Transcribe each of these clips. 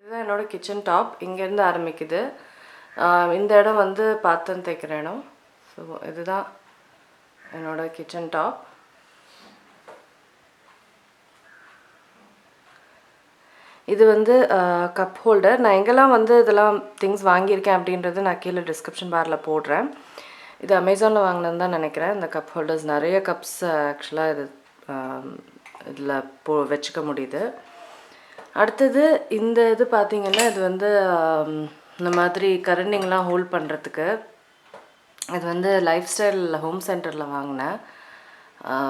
இதுதான் என்னோட kitchen top. இங்கேருந்து ஆரம்பிக்குது. இந்த இடம் வந்து பாத்திரம் தேய்க்கிற இடம். ஸோ இதுதான் என்னோட கிச்சன் டாப். இது வந்து கப் ஹோல்டர். நான் எங்கெல்லாம் வந்து இதெல்லாம் திங்ஸ் வாங்கியிருக்கேன் அப்படின்றது நான் கீழே டிஸ்கிரிப்ஷன் பாரில் போடுறேன். இது அமேசானில் வாங்கினது தான் நினைக்கிறேன். இந்த கப் ஹோல்டர்ஸ் நிறைய கப்ஸ் ஆக்சுவலாக இது இதில் வச்சுக்க முடியுது. அடுத்தது இந்த இது பார்த்திங்கன்னா இது வந்து இந்த மாதிரி கரண்டிங்லாம் ஹோல்ட் பண்ணுறதுக்கு. இது வந்து லைஃப் ஸ்டைல் ஹோம் சென்டரில் வாங்கினேன்.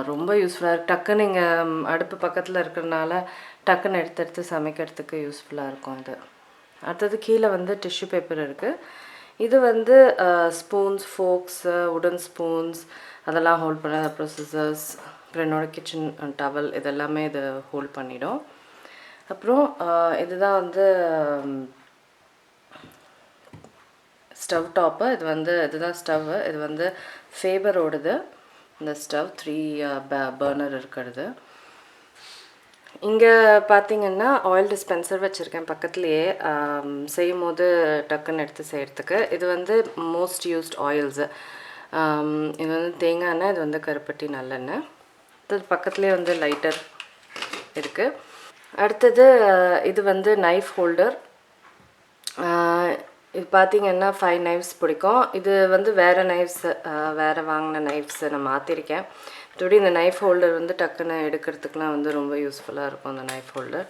ரொம்ப யூஸ்ஃபுல்லாக இருக்குது. டக்குன்னு நீங்கள் அடுப்பு பக்கத்தில் இருக்கிறதுனால டக்குன்னு எடுத்து சமைக்கிறதுக்கு யூஸ்ஃபுல்லாக இருக்கும் இது. அடுத்தது கீழே வந்து டிஷ்யூ பேப்பர் இருக்குது. இது வந்து ஸ்பூன்ஸ், ஃபோக்ஸு, உடன் ஸ்பூன்ஸ் அதெல்லாம் ஹோல்ட் பண்ண, அப்புறம் சிசர்ஸ், அப்புறம் என்னோடய கிச்சன் டவல் இதெல்லாமே இது ஹோல்ட் பண்ணிடும். அப்புறம் இதுதான் வந்து ஸ்டவ் டாப்பு. இது வந்து இதுதான் ஸ்டவ்வு. இது வந்து ஃபேபரோடது இந்த ஸ்டவ். 3 பர்னர் இருக்கிறது. இங்கே பார்த்திங்கன்னா ஆயில் டிஸ்பென்சர் வச்சுருக்கேன் பக்கத்துலேயே, செய்யும் போது டக்குன்னு எடுத்து செய்கிறதுக்கு. இது வந்து மோஸ்ட் யூஸ்ட் ஆயில்ஸு. இது வந்து தேங்காய் எண்ணெய், இது வந்து கருப்பட்டி நல்லெண்ணெய். இது பக்கத்துலேயே வந்து லைட்டர் இருக்குது. அடுத்தது இது வந்து நைஃப் ஹோல்டர். இது பார்த்திங்கன்னா 5 நைஃப்ஸ் பிடிக்கும். இது வந்து வேறு நைஃப்ஸு, வேறு வாங்கின நைஃப்ஸு நான் மாற்றிருக்கேன். மற்றபடி இந்த நைஃப் ஹோல்டர் வந்து டக்குன்னு எடுக்கிறதுக்குலாம் வந்து ரொம்ப யூஸ்ஃபுல்லாக இருக்கும் அந்த நைஃப் ஹோல்டர்.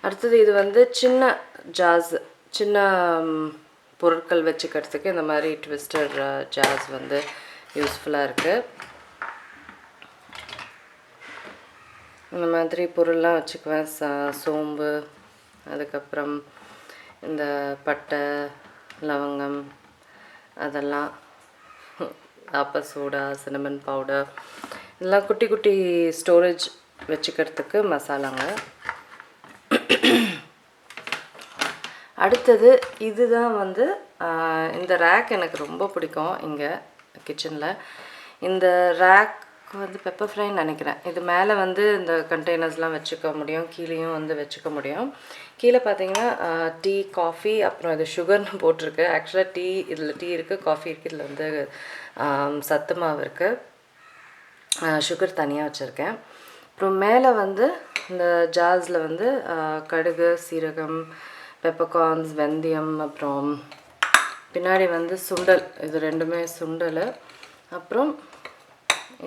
அடுத்தது இது வந்து சின்ன ஜார்ஸ், சின்ன பொருட்கள் வச்சுக்கிறதுக்கு இந்த மாதிரி ட்விஸ்டர் ஜார்ஸ் வந்து யூஸ்ஃபுல்லாக இருக்குது. இந்த மாதிரி பொருள்லாம் வச்சுக்குவேன். சோம்பு, அதுக்கப்புறம் இந்த பட்டை, லவங்கம், அதெல்லாம், ஆப்ப சோடா, சின்னமன் பவுடர், இதெல்லாம் குட்டி குட்டி ஸ்டோரேஜ் வச்சுக்கிறதுக்கு மசாலாங்க. அடுத்தது இதுதான் வந்து இந்த ரேக் எனக்கு ரொம்ப பிடிக்கும். இங்கே கிச்சனில் இந்த ரேக் வந்து பெப்பர் ஃப்ரைன்னு நினைக்கிறேன். இது மேலே வந்து இந்த கண்டெய்னர்ஸ்லாம் வச்சுக்க முடியும், கீழேயும் வந்து வச்சுக்க முடியும். கீழே பார்த்தீங்கன்னா டீ, காஃபி, அப்புறம் இது சுகர்னு போட்டிருக்கு. ஆக்சுவலாக இதில் டீ இருக்குது, காஃபி இருக்குது, இதில் வந்து சத்து மாவு இருக்குது, சுகர் தனியாக வச்சுருக்கேன். அப்புறம் மேலே வந்து இந்த ஜார்ஸில் வந்து கடுகு, சீரகம், பெப்பர்கார்ன்ஸ், வெந்தயம், அப்புறம் பின்னாடி வந்து சுண்டல், இது ரெண்டுமே சுண்டல். அப்புறம்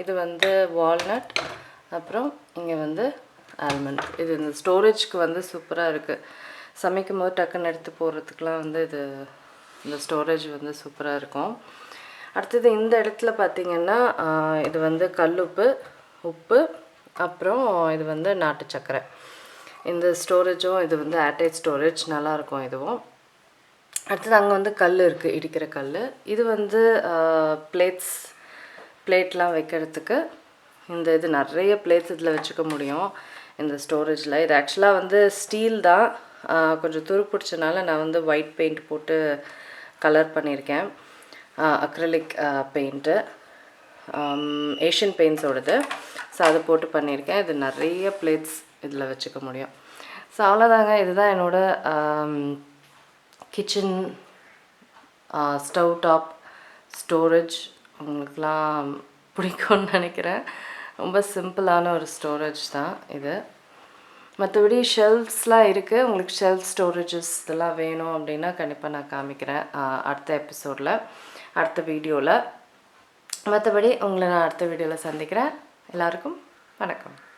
இது வந்து வால்நட், அப்புறம் இங்கே வந்து ஆல்மண்ட். இது இந்த ஸ்டோரேஜ்க்கு வந்து சூப்பராக இருக்குது. சமைக்கும் போது டக்குன்னு எடுத்து போடுறதுக்குலாம் வந்து இந்த ஸ்டோரேஜ் வந்து சூப்பராக இருக்கும். அடுத்தது இந்த இடத்துல பார்த்திங்கன்னா இது வந்து கல்லுப்பு, உப்பு, அப்புறம் இது வந்து நாட்டு சர்க்கரை. இந்த ஸ்டோரேஜும் இது வந்து ஏர்டைட் ஸ்டோரேஜ், நல்லாயிருக்கும் இதுவும். அடுத்தது அங்கே வந்து கல் இருக்குது, இடிக்கிற கல். இது வந்து பிளேட்லாம் வைக்கிறதுக்கு. இது நிறைய பிளேட்ஸ் இதில் வச்சுக்க முடியும் இந்த ஸ்டோரேஜில். இது ஆக்சுவலாக வந்து ஸ்டீல் தான், கொஞ்சம் துரு பிடிச்சனால நான் வந்து ஒயிட் பெயிண்ட் போட்டு கலர் பண்ணியிருக்கேன். அக்ரிலிக் பெயிண்ட்டு, ஏஷியன் பெயிண்ட்ஸோடது. ஸோ அதை போட்டு பண்ணியிருக்கேன். இது நிறைய பிளேட்ஸ் இதில் வச்சுக்க முடியும். ஸோ அவ்வளோதாங்க. இதுதான் என்னோடய கிச்சன் ஸ்டவ் டாப் ஸ்டோரேஜ். உங்களுக்குலாம் பிடிக்கும்னு நினைக்கிறேன். ரொம்ப சிம்பிளான ஒரு ஸ்டோரேஜ் தான் இது. மற்றபடி ஷெல்ஃப்ஸ்லாம் இருக்குது. உங்களுக்கு ஷெல்ஃப் ஸ்டோரேஜஸ் இதெல்லாம் வேணும் அப்படின்னா கண்டிப்பாக நான் காமிக்கிறேன் அடுத்த எபிசோடில், அடுத்த வீடியோவில். மற்றபடி உங்களை நான் அடுத்த வீடியோவில் சந்திக்கிறேன். எல்லாருக்கும் வணக்கம்.